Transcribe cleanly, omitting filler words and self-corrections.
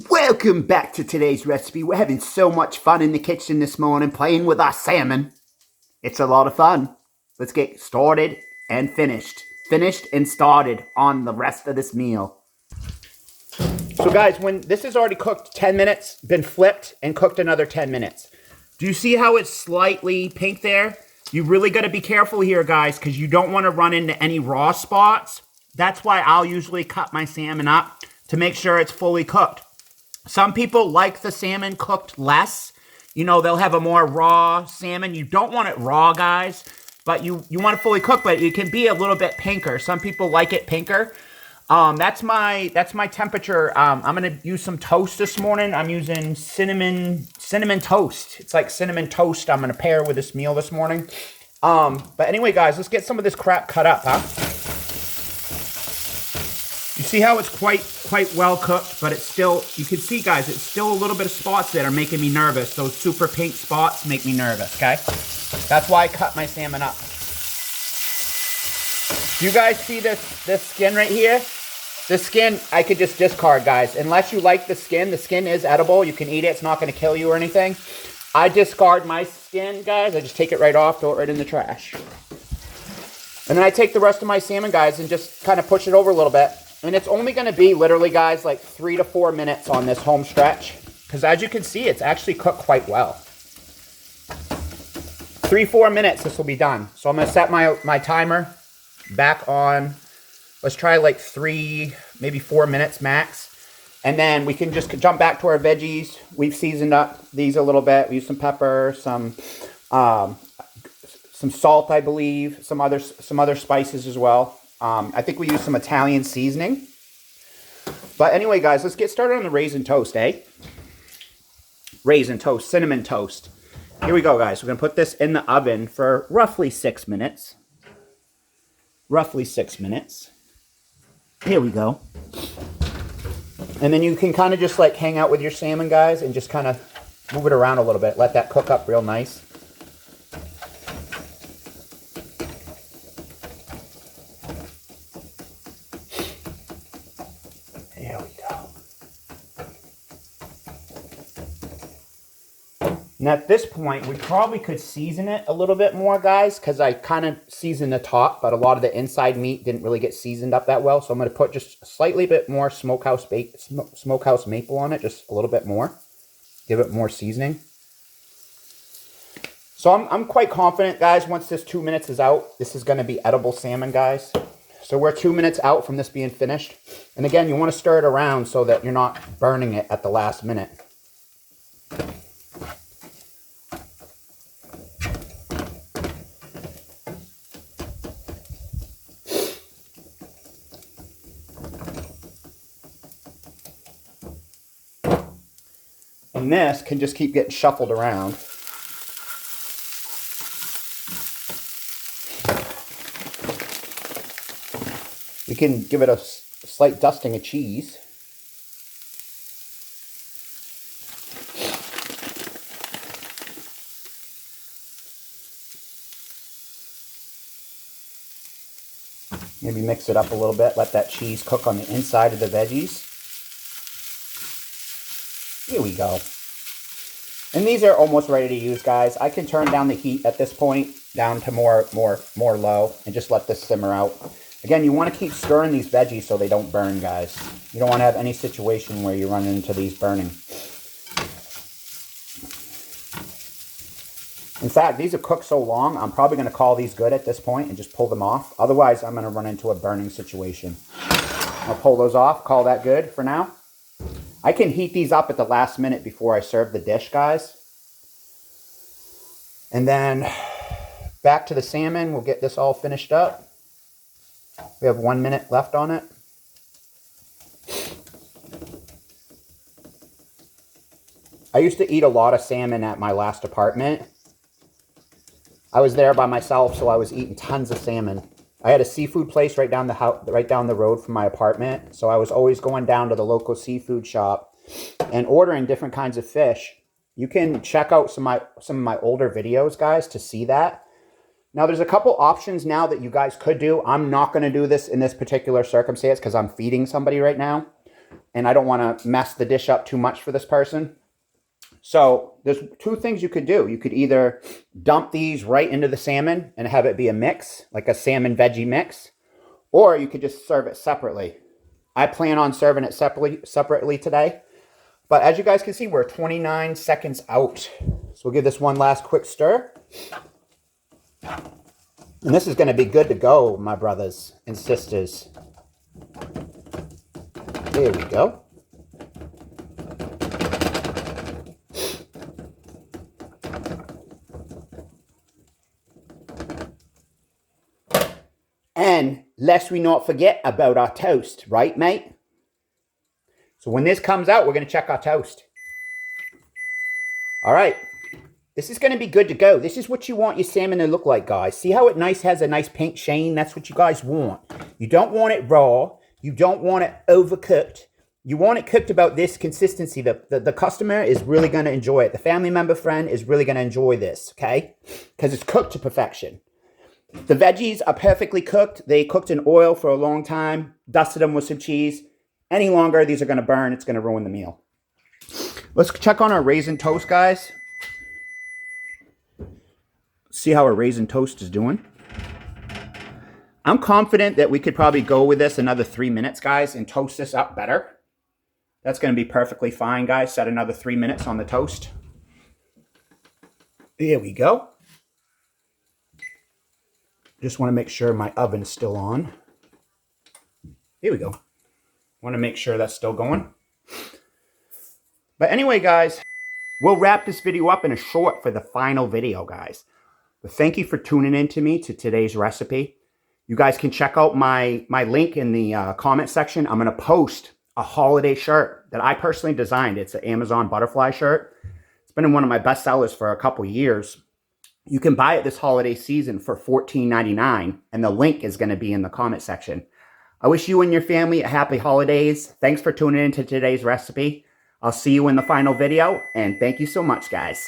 Welcome back to today's recipe. We're having so much fun in the kitchen this morning playing with our salmon. It's a lot of fun. Let's get started and finished. Finished and started on the rest of this meal. So guys, when this is already cooked 10 minutes, been flipped and cooked another 10 minutes. Do you see how it's slightly pink there? You really got to be careful here, guys, because you don't want to run into any raw spots. That's why I'll usually cut my salmon up to make sure it's fully cooked. Some people like the salmon cooked less. You know, they'll have a more raw salmon. You don't want it raw, guys, but you want it fully cooked, but it can be a little bit pinker. Some people like it pinker. That's my temperature. I'm gonna use some toast this morning. I'm using cinnamon toast. It's like cinnamon toast I'm gonna pair with this meal this morning. But anyway, guys, let's get some of this crap cut up, huh? You see how it's quite well cooked, but it's still, you can see, guys, it's still a little bit of spots that are making me nervous. Those super pink spots make me nervous, okay? That's why I cut my salmon up. Do you guys see this skin right here? This skin, I could just discard, guys. Unless you like the skin is edible. You can eat it. It's not going to kill you or anything. I discard my skin, guys. I just take it right off, throw it right in the trash. And then I take the rest of my salmon, guys, and just kind of push it over a little bit. And it's only going to be literally, guys, like 3 to 4 minutes on this home stretch. Because as you can see, it's actually cooked quite well. 3-4 minutes, this will be done. So I'm going to set my timer back on. Let's try like 3, maybe 4 minutes max. And then we can just jump back to our veggies. We've seasoned up these a little bit. We use some pepper, some salt, I believe, some other spices as well. I think we use some Italian seasoning. But anyway, guys, let's get started on the raisin toast, eh? Raisin toast, cinnamon toast. Here we go, guys. We're going to put this in the oven for roughly 6 minutes. Roughly 6 minutes. Here we go. And then you can kind of just like hang out with your salmon, guys, and just kind of move it around a little bit. Let that cook up real nice. There we go. And at this point, we probably could season it a little bit more, guys, because I kind of seasoned the top, but a lot of the inside meat didn't really get seasoned up that well. So I'm going to put just a slightly bit more smokehouse maple on it, just a little bit more. Give it more seasoning. So I'm quite confident, guys, once this 2 minutes is out, this is going to be edible salmon, guys. So we're 2 minutes out from this being finished. And again, you want to stir it around so that you're not burning it at the last minute. And this can just keep getting shuffled around. We can give it a slight dusting of cheese. Maybe mix it up a little bit. Let that cheese cook on the inside of the veggies. Here we go. And these are almost ready to use, guys. I can turn down the heat at this point down to more low and just let this simmer out. Again, you want to keep stirring these veggies so they don't burn, guys. You don't want to have any situation where you run into these burning. In fact, these have cooked so long, I'm probably going to call these good at this point and just pull them off. Otherwise, I'm going to run into a burning situation. I'll pull those off, call that good for now. I can heat these up at the last minute before I serve the dish, guys. And then back to the salmon. We'll get this all finished up. We have 1 minute left on it. I used to eat a lot of salmon at my last apartment. I was there by myself, so I was eating tons of salmon. I had a seafood place right down the road from my apartment, so I was always going down to the local seafood shop and ordering different kinds of fish. You can check out some of my older videos, guys, to see that. Now, there's a couple options now that you guys could do. I'm not going to do this in this particular circumstance because I'm feeding somebody right now. and I don't want to mess the dish up too much for this person. So there's two things you could do. You could either dump these right into the salmon and have it be a mix, like a salmon veggie mix, or you could just serve it separately. I plan on serving it separately today. But as you guys can see, we're 29 seconds out. So we'll give this one last quick stir. And this is going to be good to go, my brothers and sisters. There we go. And lest we not forget about our toast, right, mate? So when this comes out, we're going to check our toast. All right. This is going to be good to go. This is what you want your salmon to look like, guys. See how it has a nice pink sheen? That's what you guys want. You don't want it raw. You don't want it overcooked. You want it cooked about this consistency. The customer is really going to enjoy it. The family member friend is really going to enjoy this, okay? Because it's cooked to perfection. The veggies are perfectly cooked. They cooked in oil for a long time. Dusted them with some cheese. Any longer, these are going to burn. It's going to ruin the meal. Let's check on our raisin toast, guys. See how our raisin toast is doing. I'm confident that we could probably go with this another 3 minutes, guys, and toast this up better. That's going to be perfectly fine, guys. Set another 3 minutes on the toast. There we go. Just want to make sure my oven is still on. Here we go. Want to make sure that's still going. But anyway, guys, we'll wrap this video up in a short for the final video, guys. But thank you for tuning in to me to today's recipe. You guys can check out my link in the comment section. I'm going to post a holiday shirt that I personally designed. It's an Amazon butterfly shirt. It's been one of my best sellers for a couple years. You can buy it this holiday season for $14.99, and the link is going to be in the comment section. I wish you and your family a happy holidays. Thanks for tuning in to today's recipe. I'll see you in the final video, and thank you so much, guys.